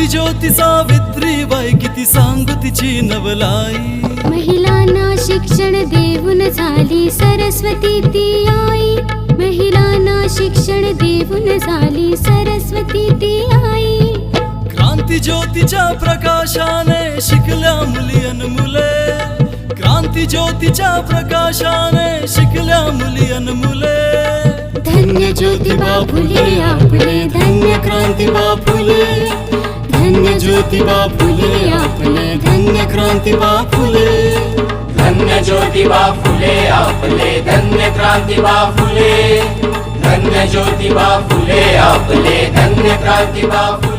क्रांती ज्योती सावित्रीबाई किती सांगू तिची नवलाई. महिलांना शिक्षण देऊन झाली सरस्वती ती आई. महिलांना शिक्षण देऊन झाली सरस्वती ती आई. क्रांती ज्योतीच्या प्रकाशाने शिकल्या मुली अन मुले. क्रांती ज्योतीच्या प्रकाशाने शिकल्या मुली अन मुले. धन्य ज्योतिबा फुले आपले, धन्य क्रांतिबा फुले. धन्य ज्योतिबा फुले आपले, धन्य क्रांतिबा फुले. धन्य ज्योतिबा फुले आपले, धन्य क्रांतिबा फुले. धन्य ज्योतिबा फुले आपले, धन्य क्रांतिबा फुले.